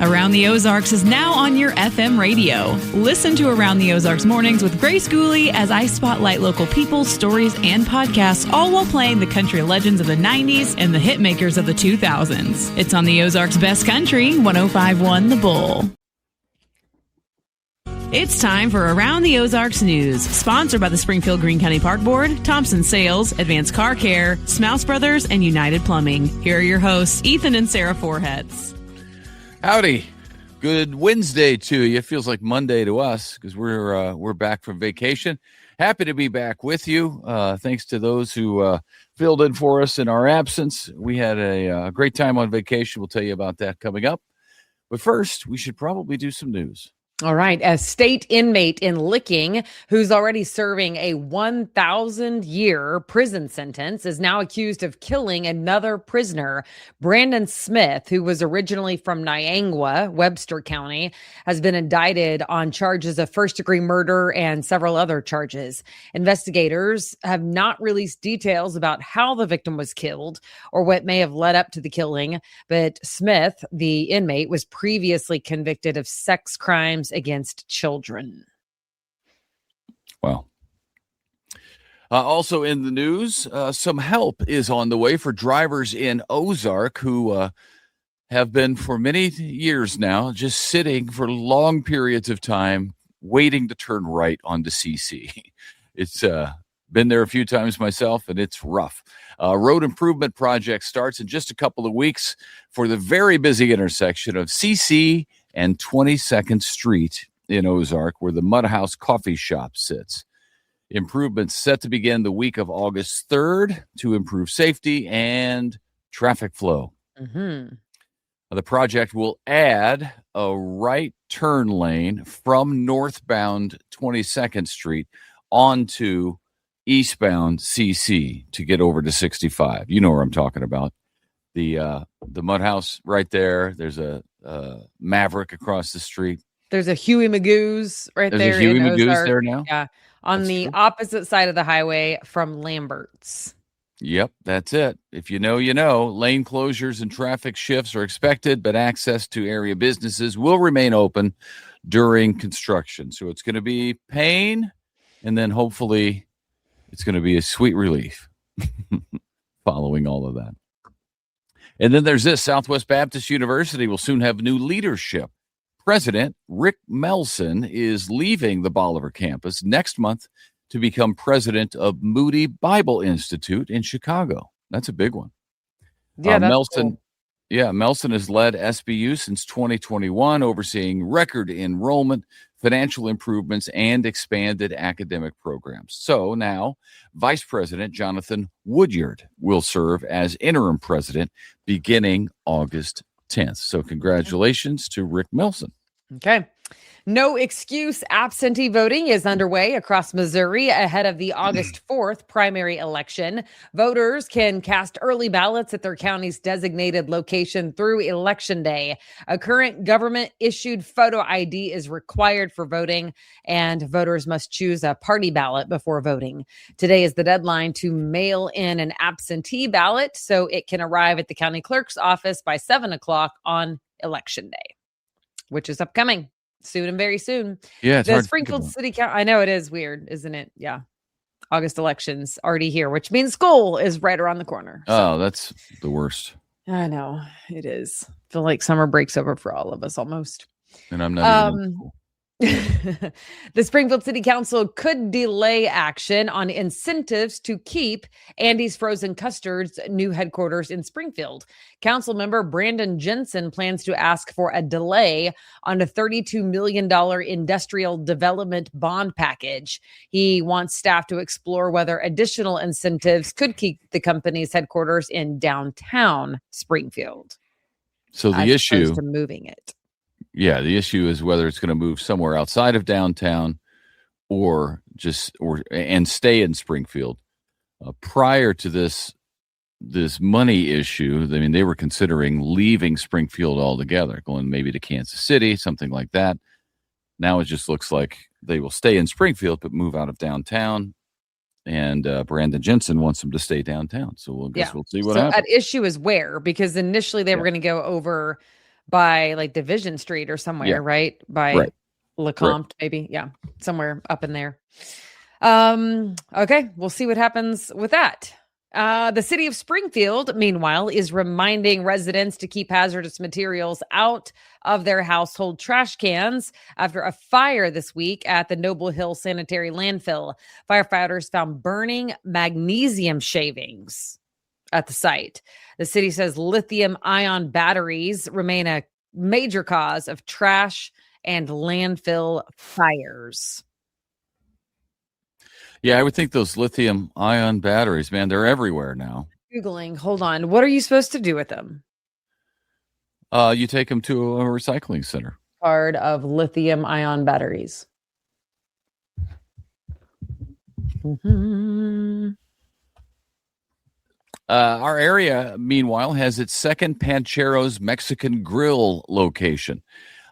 Around the Ozarks is now on your FM radio. Listen to Around the Ozarks mornings with Grace Gooley as I spotlight local people, stories, and podcasts, all while playing the country legends of the 90s and the hit makers of the 2000s. It's on the Ozarks' best country, 105.1 The Bull. It's time for Around the Ozarks News, sponsored by the Springfield Greene County Park Board, Thompson Sales, Advanced Car Care, Smouse Brothers, and United Plumbing. Here are your hosts, Ethan and Sarah Foreheads. Howdy. Good Wednesday to you. It feels like Monday to us because we're back from vacation. Happy to be back with you. Thanks to those who filled in for us in our absence. We had a great time on vacation. We'll tell you about that coming up. But first, we should probably do some news. All right. A state inmate in Licking who's already serving a 1,000-year prison sentence is now accused of killing another prisoner. Brandon Smith, who was originally from Niangua, Webster County, has been indicted on charges of first-degree murder and several other charges. Investigators have not released details about how the victim was killed or what may have led up to the killing, but Smith, the inmate, was previously convicted of sex crimes against children. Well, also in the news, some help is on the way for drivers in Ozark who have been for many years now just sitting for long periods of time waiting to turn right onto CC. It's been there a few times myself, and it's rough. Road improvement project starts in just a couple of weeks for the very busy intersection of CC and 22nd Street in Ozark, where the Mud House Coffee Shop sits. Improvements set to begin the week of August 3rd to improve safety and traffic flow. Mm-hmm. The project will add a right turn lane from northbound 22nd Street onto eastbound CC to get over to 65. You know where I'm talking about. The Mud House right there. There's a Maverick across the street. There's a Huey Magoo's right there. There's a Huey in Magoo's Ozark. there now? Yeah, on That's the true. opposite side of the highway from Lambert's. Yep, that's it. If you know, you know. Lane closures and traffic shifts are expected, but access to area businesses will remain open during construction. So it's going to be pain, and then hopefully it's going to be a sweet relief following all of that. And then there's this. Southwest Baptist University will soon have new leadership. President Rick Melson is leaving the Bolivar campus next month to become president of Moody Bible Institute in Chicago. That's a big one. Yeah, that's Melson. cool. Yeah, Melson has led SBU since 2021, overseeing record enrollment, financial improvements, and expanded academic programs. So now, Vice President Jonathan Woodyard will serve as interim president beginning August 10th. So congratulations to Rick Melson. Okay. No excuse absentee voting is underway across Missouri ahead of the August 4th primary election. Voters can cast early ballots at their county's designated location through Election Day. A current government-issued photo ID is required for voting, and voters must choose a party ballot before voting. Today is the deadline to mail in an absentee ballot so it can arrive at the county clerk's office by 7 o'clock on Election Day, which is upcoming. Soon and very soon. Yeah, it's the hard to think Springfield about. City Council. I know it is weird, isn't it? Yeah. August elections already here, which means school is right around the corner. Oh, that's the worst. I know it is. I feel like summer breaks over for all of us almost. And I'm not even in school. The Springfield City Council could delay action on incentives to keep Andy's Frozen Custard's new headquarters in Springfield. Council member Brandon Jensen plans to ask for a delay on a $32 million industrial development bond package. He wants staff to explore whether additional incentives could keep the company's headquarters in downtown Springfield. So the as issue, opposed to moving it. yeah, the issue is whether it's going to move somewhere outside of downtown or stay in Springfield. Prior to this money issue, I mean, they were considering leaving Springfield altogether, going maybe to Kansas City, something like that. Now it just looks like they will stay in Springfield but move out of downtown. And Brandon Jensen wants them to stay downtown. So we'll see what happens. That issue is where, because initially they were going to go over by like Division Street or somewhere, right? By Right. Lecomte, maybe. Yeah, somewhere up in there. Okay, we'll see what happens with that. The city of Springfield, meanwhile, is reminding residents to keep hazardous materials out of their household trash cans after a fire this week at the Noble Hill Sanitary Landfill. Firefighters found burning magnesium shavings at the site. The city says lithium-ion batteries remain a major cause of trash and landfill fires. Yeah, I would think those lithium ion batteries, man, they're everywhere now. Googling, hold on. What are you supposed to do with them? You take them to a recycling center. Card of lithium-ion batteries. Our area, meanwhile, has its second Pancheros Mexican Grill location.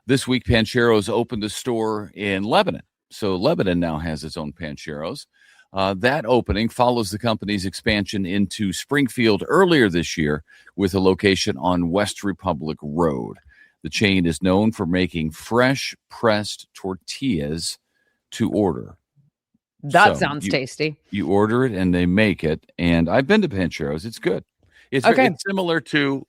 This week, Pancheros opened a store in Lebanon. So Lebanon now has its own Pancheros. That opening follows the company's expansion into Springfield earlier this year with a location on West Republic Road. The chain is known for making fresh pressed tortillas to order. That sounds tasty. You order it and they make it. And I've been to Pancheros. It's good. It's similar to,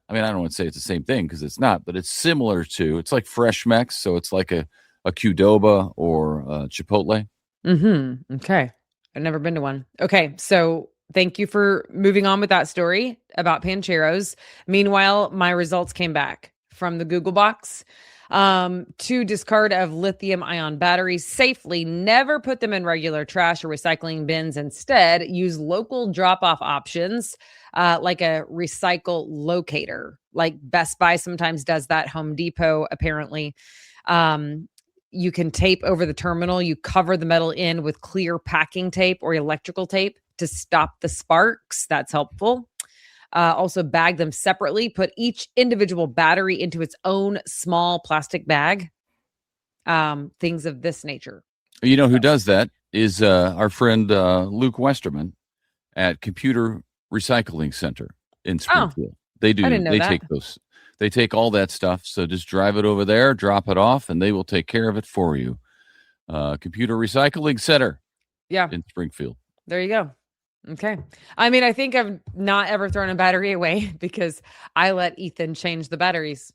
I mean, I don't want to say it's the same thing because it's not, but it's similar to, it's like Fresh Mex. So it's like a Qdoba or Chipotle. Okay. I've never been to one. Okay. So thank you for moving on with that story about Pancheros. Meanwhile, my results came back from the Google box. To discard of lithium-ion batteries safely, never put them in regular trash or recycling bins. Instead, use local drop-off options like a recycle locator. Like Best Buy sometimes does that. Home Depot, apparently. You can tape over the terminal. You cover the metal in with clear packing tape or electrical tape to stop the sparks. That's helpful. Also bag them separately. Put each individual battery into its own small plastic bag. Things of this nature. You know who does that is our friend Luke Westerman at Computer Recycling Center in Springfield. They do. I didn't know that. Take those. They take all that stuff. So just drive it over there, drop it off, and they will take care of it for you. Computer Recycling Center. Yeah. In Springfield. There you go. Okay. I mean, I think I've not ever thrown a battery away because I let Ethan change the batteries.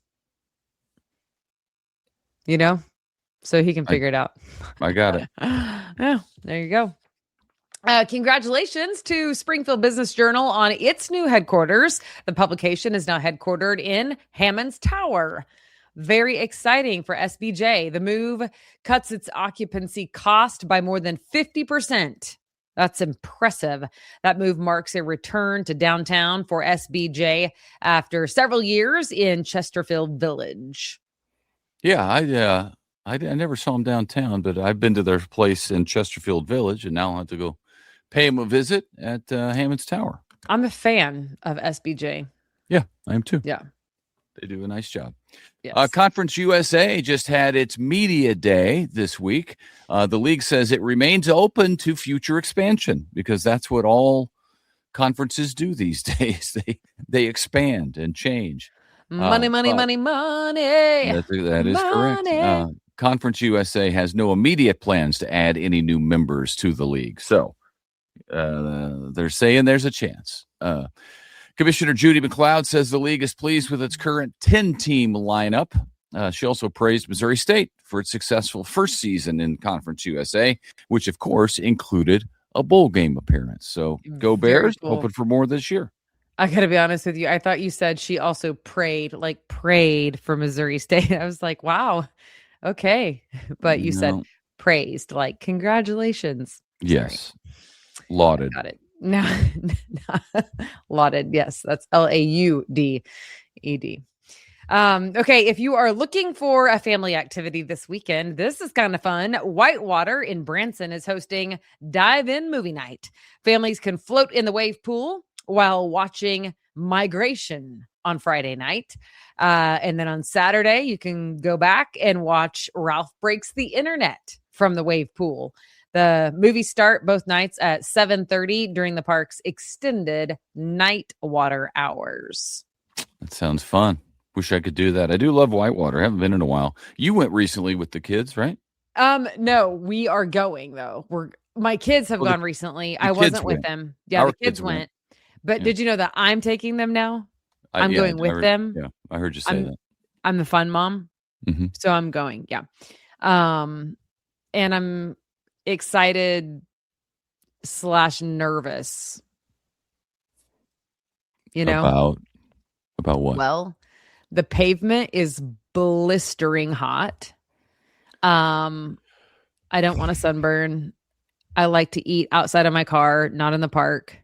You know? So he can figure it out. I got it. Yeah, there you go. Congratulations to Springfield Business Journal on its new headquarters. The publication is now headquartered in Hammond's Tower. Very exciting for SBJ. The move cuts its occupancy cost by more than 50%. That's impressive. That move marks a return to downtown for SBJ after several years in Chesterfield Village. Yeah, I never saw them downtown, but I've been to their place in Chesterfield Village, and now I'll have to go pay them a visit at Hammond's Tower. I'm a fan of SBJ. Yeah, I am too. Yeah. They do a nice job. Yes. Conference USA just had its media day this week. The league says it remains open to future expansion because that's what all conferences do these days. They expand and change. Money. That is correct. Conference USA has no immediate plans to add any new members to the league. So they're saying there's a chance. Commissioner Judy McLeod says the league is pleased with its current 10-team lineup. She also praised Missouri State for its successful first season in Conference USA, which, of course, included a bowl game appearance. So go Bears, cool. Hoping for more this year. I got to be honest with you. I thought you said she also prayed for Missouri State. I was like, wow, okay. But you said praised, like congratulations. Yes. Lauded. Got it. No, lauded. Yes, that's Lauded. Okay, if you are looking for a family activity this weekend, this is kind of fun. Whitewater in Branson is hosting Dive-In Movie Night. Families can float in the wave pool while watching Migration on Friday night. And then on Saturday, you can go back and watch Ralph Breaks the Internet from the wave pool. The movies start both nights at 7:30 during the park's extended night water hours. That sounds fun. Wish I could do that. I do love whitewater. I haven't been in a while. You went recently with the kids, right? No, we are going though. My kids have gone recently. I wasn't with them. Yeah, the kids went. But did you know that I'm taking them now? I'm going with them. Yeah, I heard you say that. I'm the fun mom. Mm-hmm. So I'm going. Yeah. And I'm excited / nervous. You know? About what? Well, the pavement is blistering hot. I don't want to sunburn. I like to eat outside of my car, not in the park.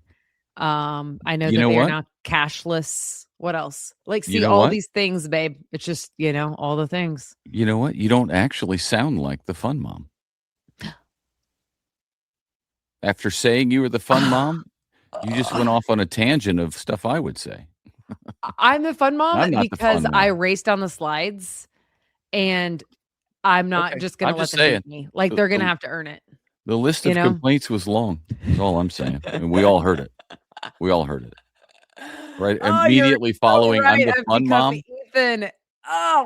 I know that they are now cashless. What else? Like, see all these things, babe. It's just, all the things. You know what? You don't actually sound like the fun mom. After saying you were the fun mom, you just went off on a tangent of stuff I would say. I'm the fun mom because I raced on the slides, and I'm not just going to let them beat me. Like, they're going to have to earn it. The list of complaints was long. That's all I'm saying. And we all heard it. Right? Immediately following, right. I'm the fun mom. Ethan,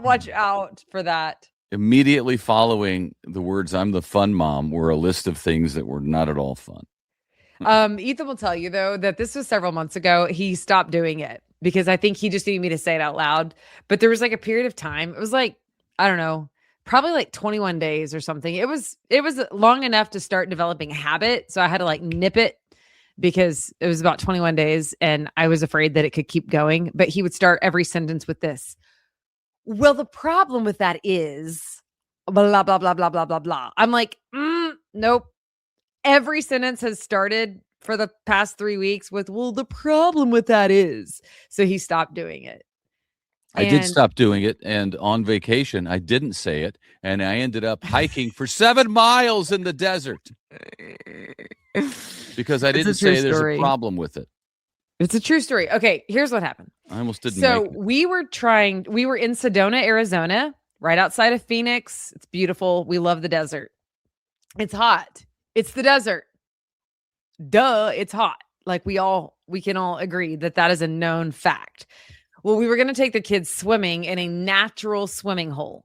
watch out for that. Immediately following the words, I'm the fun mom, were a list of things that were not at all fun. Ethan will tell you, though, that this was several months ago. He stopped doing it because I think he just needed me to say it out loud. But there was like a period of time. It was like, I don't know, probably like 21 days or something. It was long enough to start developing a habit. So I had to like nip it because it was about 21 days and I was afraid that it could keep going. But he would start every sentence with this. Well, the problem with that is blah, blah, blah, blah, blah, blah, blah. I'm like, nope. Every sentence has started for the past 3 weeks with, well, the problem with that is. So he stopped doing it. I did stop doing it. And on vacation, I didn't say it. And I ended up hiking for 7 miles in the desert because I didn't say there's a problem with it. It's a true story. Okay, here's what happened. I almost didn't So make it. we were in Sedona, Arizona, right outside of Phoenix. It's beautiful. We love the desert. It's hot. It's the desert. Duh, it's hot. Like we can all agree that is a known fact. Well, we were going to take the kids swimming in a natural swimming hole.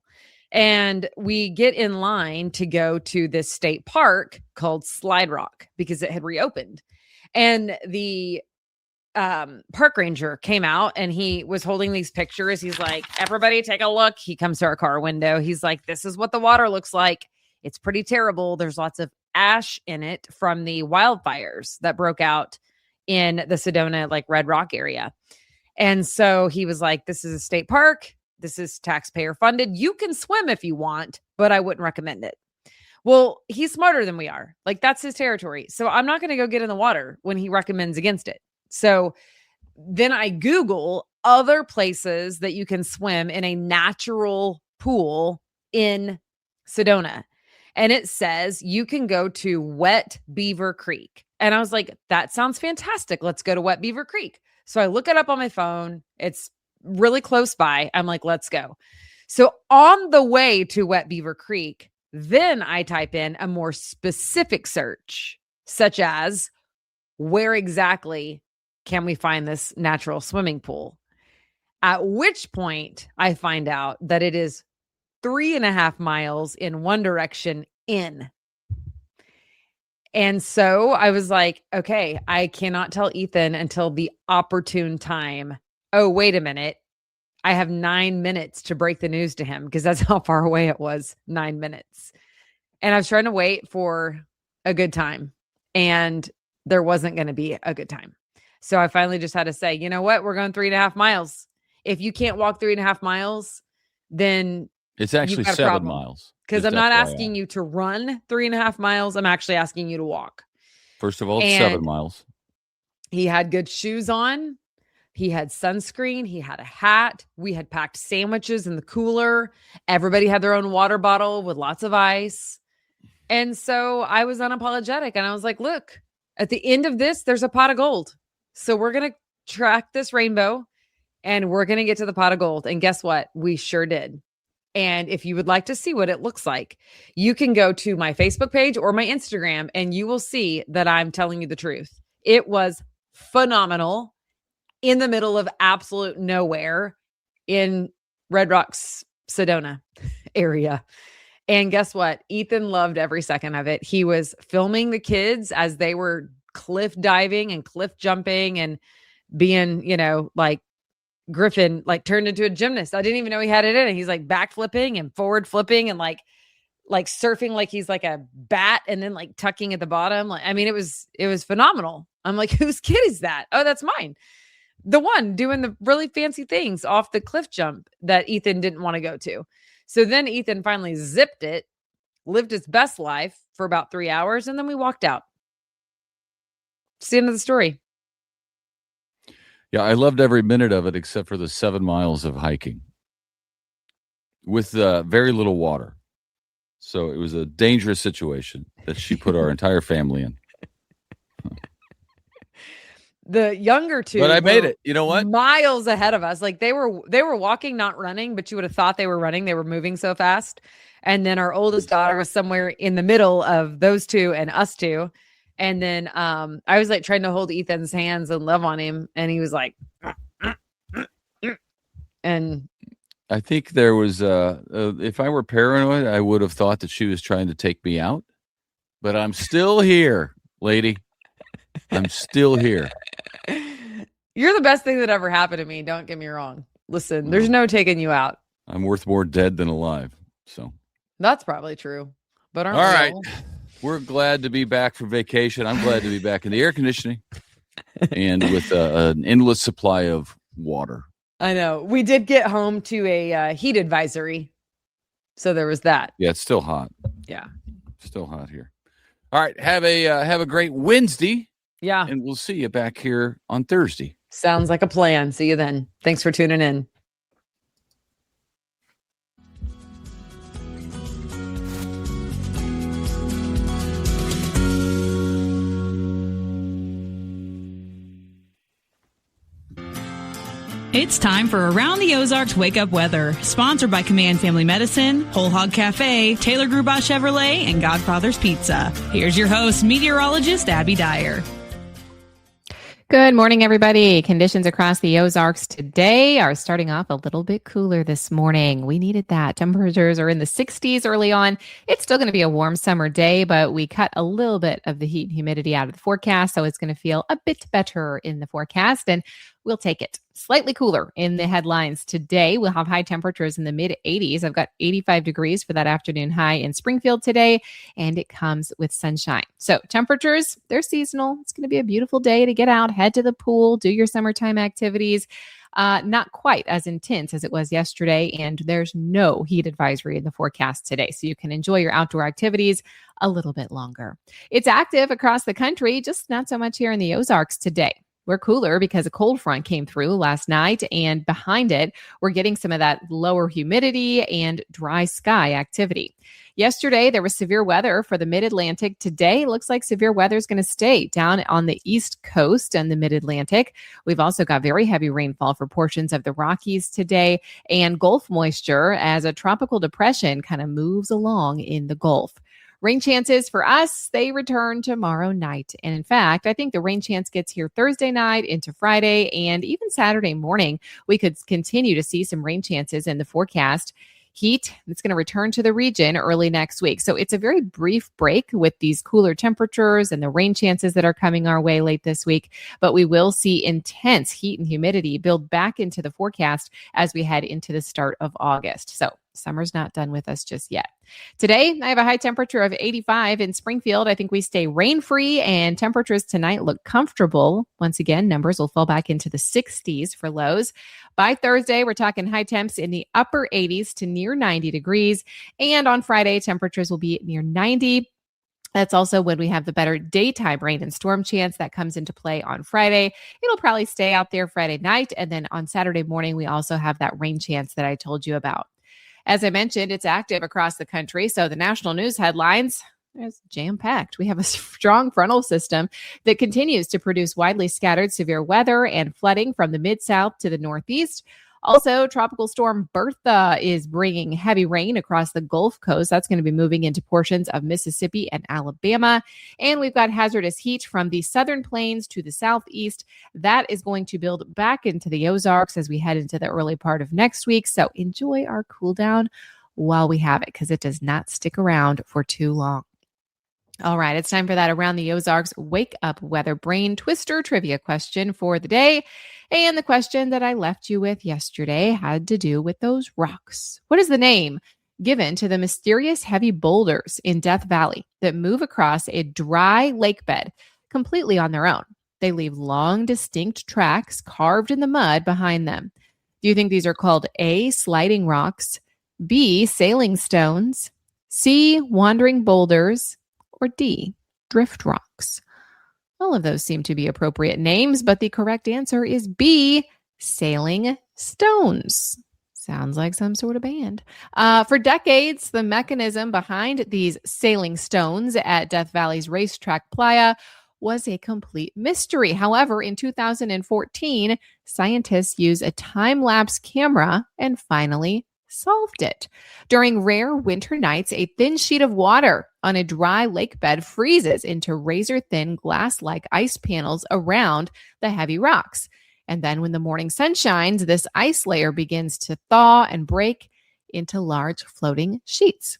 And we get in line to go to this state park called Slide Rock because it had reopened. And the park ranger came out and he was holding these pictures. He's like, everybody take a look. He comes to our car window. He's like, this is what the water looks like. It's pretty terrible. There's lots of ash in it from the wildfires that broke out in the Sedona, like Red Rock area. And so he was like, this is a state park. This is taxpayer funded. You can swim if you want, but I wouldn't recommend it. Well, he's smarter than we are. Like that's his territory. So I'm not going to go get in the water when he recommends against it. So then I Google other places that you can swim in a natural pool in Sedona. And it says you can go to Wet Beaver Creek. And I was like, that sounds fantastic. Let's go to Wet Beaver Creek. So I look it up on my phone. It's really close by. I'm like, let's go. So on the way to Wet Beaver Creek, then I type in a more specific search, such as where exactly can we find this natural swimming pool? At which point I find out that it is 3.5 miles in one direction in. And so I was like, okay, I cannot tell Ethan until the opportune time. Oh, wait a minute. I have 9 minutes to break the news to him because that's how far away it was, 9 minutes. And I was trying to wait for a good time and there wasn't going to be a good time. So I finally just had to say, you know what? We're going 3.5 miles. If you can't walk 3.5 miles, then it's actually 7 miles. Because I'm not asking you to run 3.5 miles. I'm actually asking you to walk. First of all, it's 7 miles. He had good shoes on. He had sunscreen. He had a hat. We had packed sandwiches in the cooler. Everybody had their own water bottle with lots of ice. And so I was unapologetic. And I was like, look, at the end of this, there's a pot of gold. So we're going to track this rainbow and we're going to get to the pot of gold. And guess what? We sure did. And if you would like to see what it looks like, you can go to my Facebook page or my Instagram and you will see that I'm telling you the truth. It was phenomenal in the middle of absolute nowhere in Red Rocks, Sedona area. And guess what? Ethan loved every second of it. He was filming the kids as they were cliff diving and cliff jumping and being, like Griffin, like turned into a gymnast. I didn't even know he had it in it. He's like back flipping and forward flipping and like surfing like he's like a bat and then like tucking at the bottom. Like, I mean, it was phenomenal. I'm like, whose kid is that? Oh, that's mine. The one doing the really fancy things off the cliff jump that Ethan didn't want to go to. So then Ethan finally zipped it, lived his best life for about 3 hours, and then we walked out. It's the end of the story. Yeah, I loved every minute of it except for the 7 miles of hiking with very little water. So it was a dangerous situation that she put our entire family in. The younger two, but I made it. You know what? Miles ahead of us. Like they were walking, not running, but you would have thought they were running. They were moving so fast. And then our oldest daughter was somewhere in the middle of those two and us two. And then I was like trying to hold Ethan's hands and love on him, and he was like, and I think there was if I were paranoid, I would have thought that she was trying to take me out. But I'm still here, lady. I'm still here. You're the best thing that ever happened to me. Don't get me wrong. Listen, there's no taking you out. I'm worth more dead than alive. So that's probably true. But all right. We're glad to be back from vacation. I'm glad to be back in the air conditioning and with an endless supply of water. I know. We did get home to a heat advisory. So there was that. Yeah, it's still hot. Yeah. Still hot here. All right. Have a great Wednesday. Yeah. And we'll see you back here on Thursday. Sounds like a plan. See you then. Thanks for tuning in. It's time for Around the Ozarks Wake Up Weather, sponsored by Command Family Medicine, Whole Hog Cafe, Taylor Gruba Chevrolet, and Godfather's Pizza. Here's your host, meteorologist Abby Dyer. Good morning, everybody. Conditions across the Ozarks today are starting off a little bit cooler this morning. We needed that. Temperatures are in the 60s early on. It's still going to be a warm summer day, but we cut a little bit of the heat and humidity out of the forecast, so it's going to feel a bit better in the forecast, and we'll take it. Slightly cooler in the headlines today. We'll have high temperatures in the mid 80s. I've got 85 degrees for that afternoon high in Springfield today, and it comes with sunshine. So temperatures, they're seasonal. It's going to be a beautiful day to get out, head to the pool, do your summertime activities. Not quite as intense as it was yesterday, and there's no heat advisory in the forecast today, so you can enjoy your outdoor activities a little bit longer. It's active across the country, just not so much here in the Ozarks today. We're cooler because a cold front came through last night, and behind it, we're getting some of that lower humidity and dry sky activity. Yesterday, there was severe weather for the mid-Atlantic. Today, looks like severe weather is going to stay down on the East Coast and the mid-Atlantic. We've also got very heavy rainfall for portions of the Rockies today, and Gulf moisture as a tropical depression kind of moves along in the Gulf. Rain chances for us, they return tomorrow night. And in fact, I think the rain chance gets here Thursday night into Friday and even Saturday morning. We could continue to see some rain chances in the forecast. Heat, it's going to return to the region early next week. So it's a very brief break with these cooler temperatures and the rain chances that are coming our way late this week. But we will see intense heat and humidity build back into the forecast as we head into the start of August. So summer's not done with us just yet. Today, I have a high temperature of 85 in Springfield. I think we stay rain-free, and temperatures tonight look comfortable. Once again, numbers will fall back into the 60s for lows. By Thursday, we're talking high temps in the upper 80s to near 90 degrees. And on Friday, temperatures will be near 90. That's also when we have the better daytime rain and storm chance that comes into play on Friday. It'll probably stay out there Friday night. And then on Saturday morning, we also have that rain chance that I told you about. As I mentioned, it's active across the country. So the national news headlines, it's jam-packed. We have a strong frontal system that continues to produce widely scattered severe weather and flooding from the mid-south to the northeast. Also, Tropical Storm Bertha is bringing heavy rain across the Gulf Coast. That's going to be moving into portions of Mississippi and Alabama. And we've got hazardous heat from the southern plains to the southeast. That is going to build back into the Ozarks as we head into the early part of next week. So enjoy our cool down while we have it, because it does not stick around for too long. All right, it's time for that Around the Ozarks Wake Up Weather Brain Twister trivia question for the day. And the question that I left you with yesterday had to do with those rocks. What is the name given to the mysterious heavy boulders in Death Valley that move across a dry lake bed completely on their own? They leave long, distinct tracks carved in the mud behind them. Do you think these are called A, sliding rocks, B, sailing stones, C, wandering boulders, or D, drift rocks? All of those seem to be appropriate names, but the correct answer is B, sailing stones. Sounds like some sort of band. For decades, the mechanism behind these sailing stones at Death Valley's racetrack playa was a complete mystery. However, in 2014, scientists used a time-lapse camera and finally solved it. During rare winter nights, a thin sheet of water on a dry lake bed freezes into razor-thin glass-like ice panels around the heavy rocks. And then when the morning sun shines, this ice layer begins to thaw and break into large floating sheets.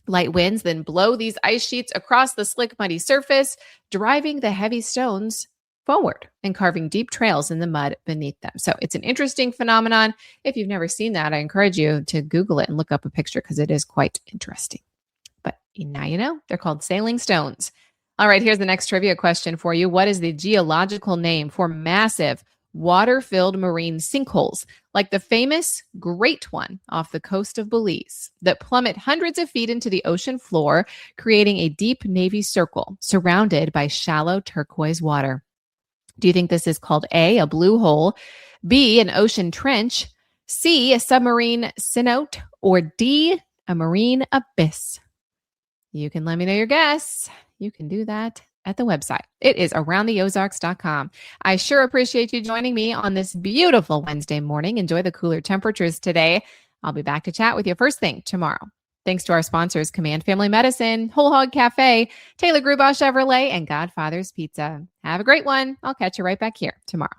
Light winds then blow these ice sheets across the slick, muddy surface, driving the heavy stones forward and carving deep trails in the mud beneath them. So it's an interesting phenomenon. If you've never seen that, I encourage you to Google it and look up a picture because it is quite interesting. But now you know, they're called sailing stones. All right, here's the next trivia question for you. What is the geological name for massive water-filled marine sinkholes, like the famous Great One off the coast of Belize, that plummet hundreds of feet into the ocean floor, creating a deep navy circle surrounded by shallow turquoise water? Do you think this is called A, a blue hole, B, an ocean trench, C, a submarine cenote, or D, a marine abyss? You can let me know your guess. You can do that at the website. It is aroundtheozarks.com. I sure appreciate you joining me on this beautiful Wednesday morning. Enjoy the cooler temperatures today. I'll be back to chat with you first thing tomorrow. Thanks to our sponsors, Command Family Medicine, Whole Hog Cafe, Taylor Grubaugh Chevrolet, and Godfather's Pizza. Have a great one. I'll catch you right back here tomorrow.